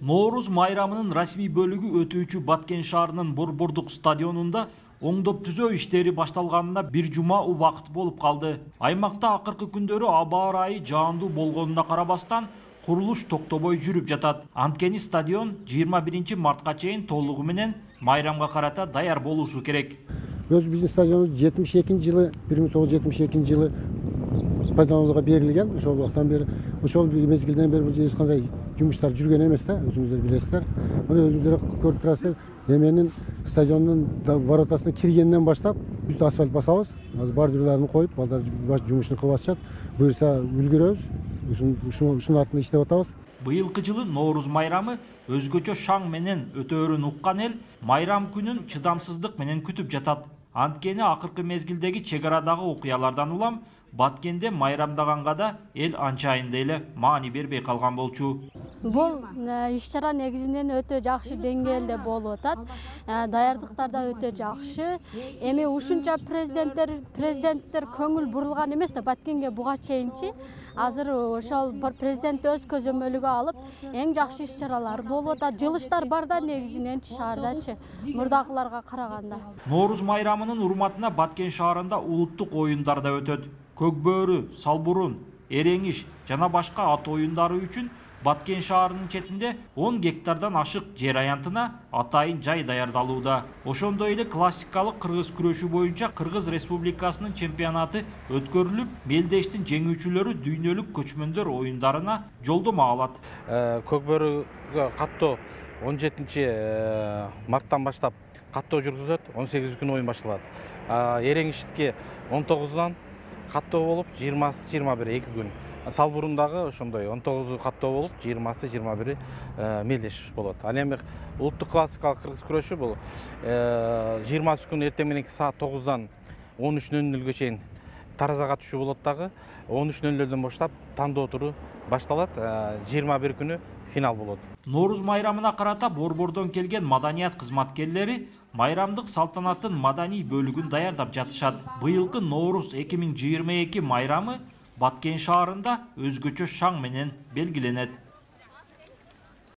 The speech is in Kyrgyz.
Nooruz майрамынын расмий бөлүгү өтүүчү Баткен шаарынын Борбордук стадионунда оңдоп түзөө иштери башталганына бир жума убакыт болуп калды. Аймакта акыркы күндөрү аба ырайы жаандуу болгонуна карабастан курулуш токтобой жүрүп жатат. Анткени стадион 21 мартка чейин толугу менен майрамга карата даяр болуусу керек. Биздин стадионубуз 72-жылы 1972 жылы пайдаланууга берилген. Ошол убактан бери, ошол мезгилден бери бул эч кандай жумуштар жүргөн эмес да, өзүңүздөр билесиздер. Мына өзүңүздөр көрүп турасыздар. Эменин стадиондун воротасына киргенден баштап бүт асфальт басабыз. Азыр бордюрларын коюп, балдар жумушун кылып атышат. Буюрса үлгүрөбүз. Ушунун артында иштеп атабыз. Быйылкы жылы Nooruz майрамы өзгөчө шаң менен өтөөрүн уккан эл майрам күнүн чыдамсыздык менен күтүп жатат. Анткени акыркы мезгилдеги чек арадагы окуялардан улам Баткенде майрамдаганга да эл анчайын эле маани бербей калган болчу. Бул иш-чара негизинен өтө жакшы деңгээлде болуп атат. Даярдыктар да өтө жакшы. Эми ушунча президенттер көңүл бурулган эмес да Баткенге буга чейинчи. Азыр ошол президент өз көзөмөлүгө алып, эң жакшы иш-чаралар болуп атат. Жылыштар бар да негизинен шаардачы, мурдакыларга караганда. Nooruz майрамынын урматына Баткен шаарында улуттук оюндар да өтөт. Көкбөрү, салбурун, эреңиш жана башка ат оюндары үчүн Баткен шаарынын четинде 10 гектардан ашык жер аянтына атайын жай даярдалууда. Ошондой эле классикалык кыргыз күрөшү боюнча Кыргыз Республикасынын чемпионаты өткөрүлүп, мелдештин жеңүүчүлөрү дүйнөлүк көчмөндөр оюндарына жолдомо алат. Көкбөрүгө каттоо 17 марттан баштап каттоо жүргүзүлөт, 18 күн оюн башталат. Эреңиштикке 19-дан каттоо болуп, 20-21 2 күн. Салбурундагы ошондой 19 каттоо болуп, 20-21 мелдеш болот. Ал эми улуттук классикалык кыргыз күрөшү бул 20 күн эртең мененки саат 9-дан 13:00-гө чейин таразага түшүү болот дагы. 13:00-дөн баштап тандоо туру башталат. 21 күнү финал болот. Nooruz майрамына карата борбордон келген маданият кызматкерлери майрамдык салтанаттын маданий бөлүгүн даярдап жатышат. Быйылкы Nooruz 2022 майрамы Баткен шаарында өзгөчө шаң менен белгиленет.